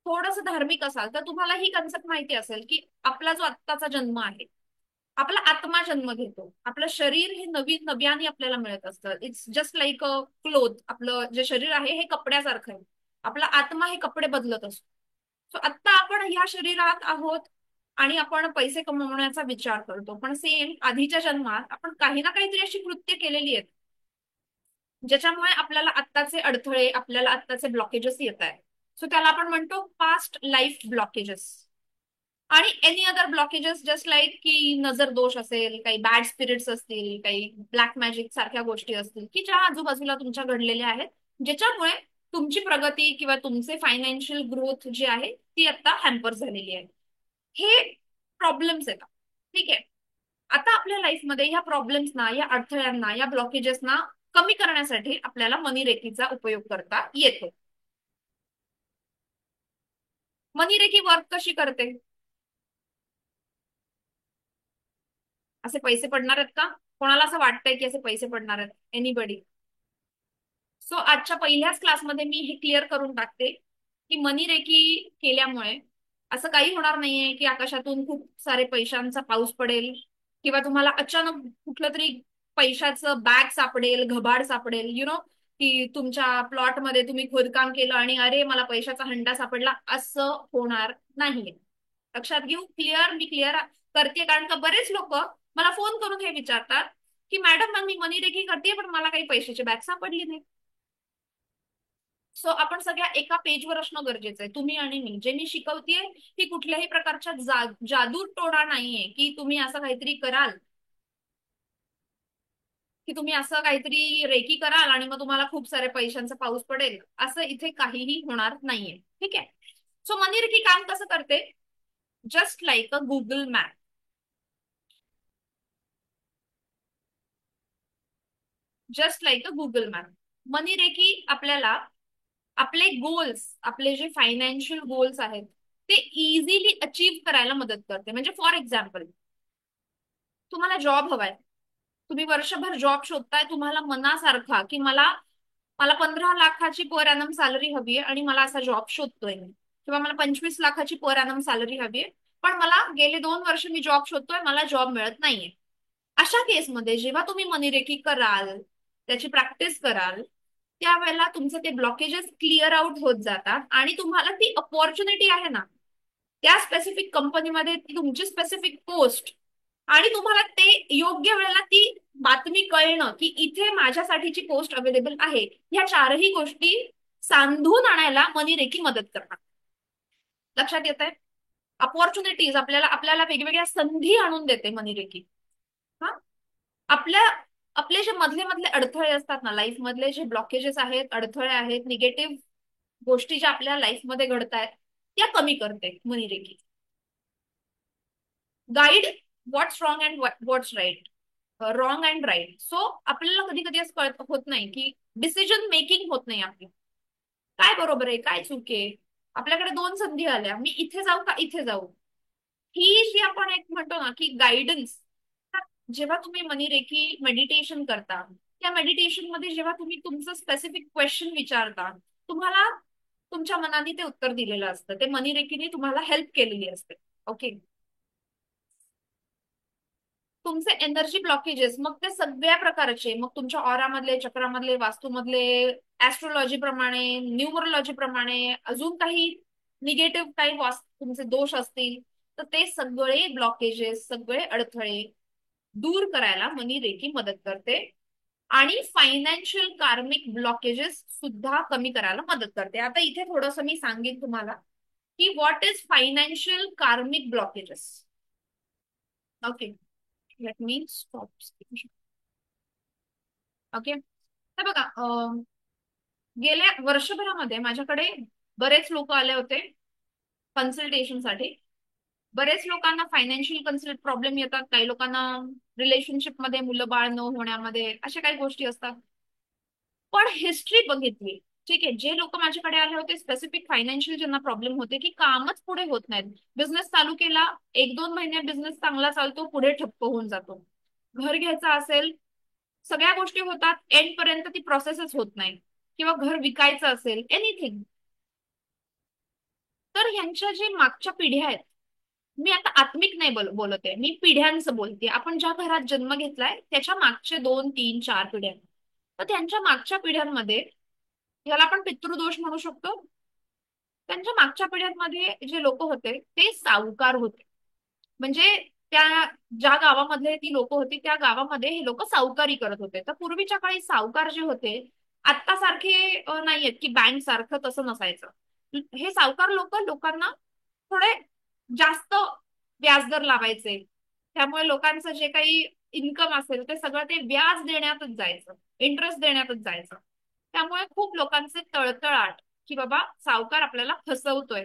थोडस धार्मिक असाल तर तुम्हाला ही कन्सेप्ट माहिती असेल की आपला जो आत्ताचा जन्म आहे, आपला आत्मा जन्म घेतो, आपलं शरीर हे नवीन नव्याने आपल्याला मिळत असतं. It's just like a cloth. आपलं जे शरीर आहे हे कपड्यासारखं आहे, आपला आत्मा हे कपडे बदलत असतो. सो आत्ता आपण ह्या शरीरात आहोत आणि आपण पैसे कमवण्याचा विचार करतो, पण सेम आधीच्या जन्मात आपण काही ना काहीतरी अशी कृत्य केलेली आहेत ज्याच्यामुळे आपल्याला आत्ताचे अडथळे, आपल्याला आत्ताचे ब्लॉकेजेस येत आहेत. सो त्याला आपण म्हणतो पास्ट लाईफ ब्लॉकेजेस. आणि any other blockages, just like की नजर दोष असेल, काही बॅड स्पिरिट्स असतील, काही ब्लॅक मॅजिक सारख्या गोष्टी असतील की ज्या आजूबाजूला तुमच्या घडलेल्या आहेत, ज्याच्यामुळे तुमची प्रगती किंवा तुमचे फायनान्शियल ग्रोथ जी आहे ती आता हॅम्पर झालेली आहे. हे प्रॉब्लेम्स येतात. ठीक आहे. आता आपल्या लाईफमध्ये ह्या प्रॉब्लेम्सना, या अडथळ्यांना, या ब्लॉकेजेसना कमी करण्यासाठी आपल्याला मनी रेखीचा उपयोग करता येतो. मनी रेखी वर्क कशी करते? असे पैसे पडणार आहेत का? कोणाला असं वाटतंय की असे पैसे पडणार आहेत? एनीबडी? सो आजच्या पहिल्याच क्लासमध्ये मी हे क्लिअर करून टाकते की मनी रेकी केल्यामुळे असं काही होणार नाहीये की आकाशातून खूप सारे पैशांचा पाऊस पडेल किंवा तुम्हाला अचानक कुठलं तरी पैशाचं बॅग सापडेल, घबाड सापडेल, की तुमच्या प्लॉटमध्ये तुम्ही खोदकाम केलं आणि अरे मला पैशाचा हंडा सापडला, असं होणार नाहीये. लक्षात घेऊ. क्लिअर, मी क्लिअर करते, कारण का बरेच लोक मला फोन करून हे विचारतात की मॅडम मग मी मनी रेकी करते पण मला काही पैशाची बॅग सापडली नाही. सो आपण सगळ्या एका पेजवर असणं गरजेचं आहे. तुम्ही आणि मी, जे मी शिकवतेय ही कुठल्याही प्रकारच्या जादू टोणा नाहीये की तुम्ही असं काहीतरी कराल, की तुम्ही असं काहीतरी रेकी कराल आणि मग तुम्हाला खूप सारे पैशांचा पाऊस पडेल, असं इथे काहीही होणार नाहीये. ठीक आहे. सो मनी रेकी काम कसं करते? Just like a Google map. Just like a Google map. Money रेकी आपल्याला आपले गोल्स, आपले जे फायनान्शियल गोल्स आहेत ते इझिली अचीव करायला मदत करते. म्हणजे फॉर एक्झाम्पल, तुम्हाला जॉब हवाय, तुम्ही वर्षभर जॉब शोधताय, तुम्हाला मनासारखा की मला मला 15 लाखाची पर ॲनम सॅलरी हवी आहे आणि मला असा जॉब शोधतोय मी, किंवा मला 25 लाखाची पर ॲनम सॅलरी हवी आहे पण मला गेले 2 वर्ष मी जॉब शोधतोय, मला जॉब मिळत नाहीये. अशा केसमध्ये जेव्हा तुम्ही मनीरेकी कराल, त्याची प्रॅक्टिस कराल, त्यावेळेला तुमचे ते ब्लॉकेजेस क्लिअर आउट होत जातात आणि तुम्हाला ती अपॉर्च्युनिटी आहे ना, त्या स्पेसिफिक कंपनीमध्ये ती तुमची स्पेसिफिक पोस्ट, आणि तुम्हाला ते योग्य वेळेला ती बातमी कळणं की इथे माझ्यासाठीची पोस्ट अवेलेबल आहे, ह्या चारही गोष्टी सांधून आणायला मनीरेकी मदत करणार. लक्षात येत आहे? अपॉर्च्युनिटीज आपल्याला आपल्याला वेगवेगळ्या संधी आणून देते मनीरेकी. हा. आपल्या आपले जे मधले मधले अडथळे असतात ना, लाईफ मधले जे ब्लॉकेजेस आहेत, अडथळे आहेत, निगेटिव्ह गोष्टी ज्या आपल्या लाईफमध्ये घडत आहेत, त्या कमी करते money reiki. Guide what's wrong and what's right, wrong and right. So आपल्याला कधी कधी असं कळत होत नाही की डिसिजन मेकिंग होत नाही आपली, काय बरोबर आहे काय चूक आहे. आपल्याकडे दोन संधी आल्या, मी इथे जाऊ का इथे जाऊ, ही जी आपण एक म्हणतो ना की गायडन्स. जेव्हा तुम्ही मनीरेकी मेडिटेशन करता, त्या मेडिटेशन मध्ये जेव्हा तुम्ही तुमचं स्पेसिफिक क्वेश्चन विचारता, तुम्हाला तुमच्या मनाने ते उत्तर दिलेलं असतं, ते मनीरेकीने तुम्हाला हेल्प केलेली असते. ओके. तुमचे एनर्जी ब्लॉकेजेस मग ते सगळ्या प्रकारचे, मग तुमच्या ऑरामधले, चक्रामधले, वास्तूमधले, ऍस्ट्रोलॉजी प्रमाणे, न्यूमरोलॉजी प्रमाणे अजून काही निगेटिव्ह काही तुमचे दोष असतील, तर ते सगळे ब्लॉकेजेस, सगळे अडथळे दूर करायला मनी रेकी मदत करते. आणि फायनान्शियल कार्मिक ब्लॉकेजेस सुद्धा कमी करायला मदत करते. आता इथे थोडंसं मी सांगेन तुम्हाला की व्हॉट इज फायनान्शियल कार्मिक blockages. Okay, let me stop. Okay, तर बघा, गेल्या वर्षभरामध्ये माझ्याकडे बरेच लोक आले होते कन्सल्टेशनसाठी. बरेच लोकांना फायनान्शियल प्रॉब्लेम येतात, काही लोकांना रिलेशनशिप मध्ये मुलं बाळ न होण्यामध्ये अशा काही गोष्टी असतात. पण हिस्ट्री बघितली, ठीक आहे, जे लोक माझ्याकडे आले होते स्पेसिफिक फायनान्शियल ज्यांना प्रॉब्लेम होते की कामच पुढे होत नाहीत, बिझनेस चालू केला, 1-2 महिने बिझनेस चांगला चालतो, पुढे ठप्प होऊन जातो. घर घ्यायचं असेल, सगळ्या गोष्टी होतात, एंड पर्यंत ती प्रोसेसच होत नाही. किंवा घर विकायचं असेल, एनिथिंग. तर ह्यांच्या जे मागच्या पिढ्या आहेत, मी आता आत्मिक नाही बोलत आहे, मी पिढ्यांचं बोलते. आपण ज्या घरात जन्म घेतलाय त्याच्या मागचे 2-3-4 पिढ्या, तर त्यांच्या मागच्या पिढ्यांमध्ये, याला आपण पितृदोष म्हणू शकतो, त्यांच्या मागच्या पिढ्यांमध्ये जे लोक होते ते सावकार होते. म्हणजे त्या ज्या गावामध्ये ती लोक होती त्या गावामध्ये हे लोक सावकारी करत होते. तर पूर्वीच्या काळी सावकार जे होते आत्ता सारखे नाहीयेत की बँक सारखं, तसं नसायचं. हे सावकार लोकांना थोडे जास्त व्याजदर लावायचे. त्यामुळे लोकांचं जे काही इन्कम असेल ते सगळं ते व्याज देण्यातच जायचं, इंटरेस्ट देण्यातच जायचं. त्यामुळे खूप लोकांचे तळतळाट की बाबा सावकार आपल्याला फसवतोय,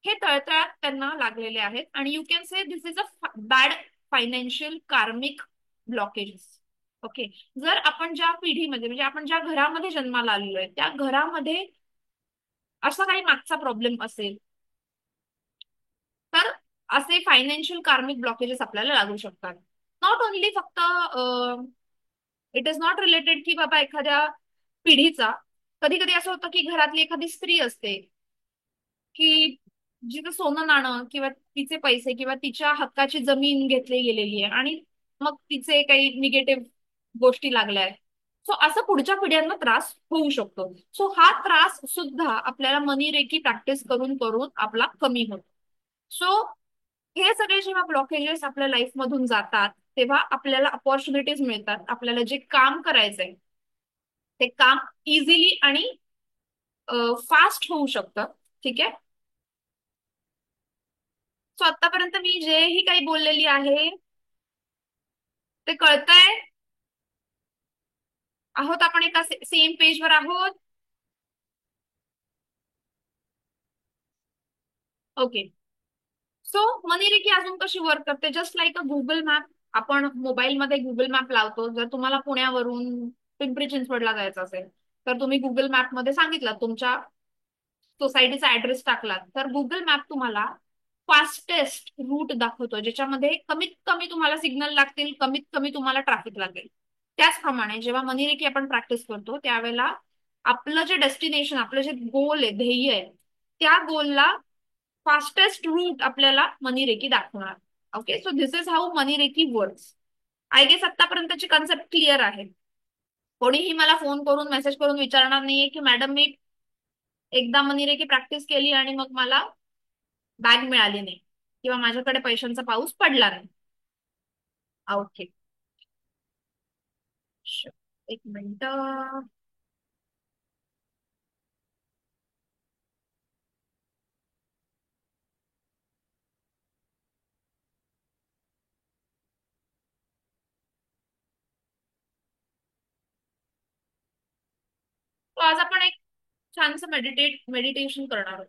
हे तळतळाट त्यांना लागलेले आहेत. आणि you can say this is a bad financial कार्मिक ब्लॉकेजेस. ओके, जर आपण ज्या पिढीमध्ये, म्हणजे आपण ज्या घरामध्ये जन्माला आलेलो आहे त्या घरामध्ये असा काही मागचा प्रॉब्लेम असेल, तर असे फायनान्शियल कार्मिक ब्लॉकेजेस आपल्याला लागू शकतात. नॉट ओनली फक्त इट इज नॉट रिलेटेड की बाबा एखाद्या पिढीचा. कधी कधी असं होतं की घरातली एखादी स्त्री असते की जिचं सोनं नाणं किंवा तिचे पैसे किंवा तिच्या हक्काची जमीन घेतली गेलेली आहे, आणि मग तिचे काही निगेटिव्ह गोष्टी लागल्या आहेत. सो असं पुढच्या पिढ्यांना त्रास होऊ शकतो. सो हा त्रास सुद्धा आपल्याला मनी रेकी प्रॅक्टिस करून करून आपला कमी होतो. सो हे सगळे जेव्हा ब्लॉकेजेस आपल्या लाईफ मधून जातात तेव्हा आपल्याला अपॉर्च्युनिटीज मिळतात. आपल्याला जे काम करायचंय ते काम इझिली आणि फास्ट होऊ शकतं. ठीक आहे. सो आतापर्यंत मी जेही काही बोललेली आहे ते कळतंय? आहोत आपण एका सेम पेजवर आहोत? ओके. सो मनीरिकी अजून कशी वर्क करते, just like a Google map. आपण मोबाईलमध्ये गुगल मॅप लावतो. जर तुम्हाला पुण्यावरून पिंपरी चिंचवडला जायचं असेल तर तुम्ही गुगल मॅप मध्ये सांगितलं, तुमच्या सोसायटीचा ऍड्रेस टाकला, तर गुगल मॅप तुम्हाला फास्टेस्ट रूट दाखवतो, ज्याच्यामध्ये कमीत कमी तुम्हाला सिग्नल लागतील, कमीत कमी तुम्हाला ट्रॅफिक लागेल. त्याचप्रमाणे जेव्हा मनीरिकी आपण प्रॅक्टिस करतो त्यावेळेला आपलं जे डेस्टिनेशन, आपलं जे गोल आहे, ध्येय आहे, त्या गोलला फास्टेस्ट रूट आपल्याला मनी रेकी दाखवणार. Okay, so this is how money रेकी वर्क्स. आय गेस आतापर्यंतची कन्सेप्ट क्लिअर आहे. कोणीही मला फोन करून मेसेज करून विचारणार नाहीये की मॅडम मी एकदा मनी रेकी प्रॅक्टिस केली आणि मग मला बॅग मिळाली नाही किंवा माझ्याकडे पैशांचा पाऊस पडला नाही. ओके, एक मिनिट. तो आज आपण एक छानसं मेडिटेशन करणार आहोत.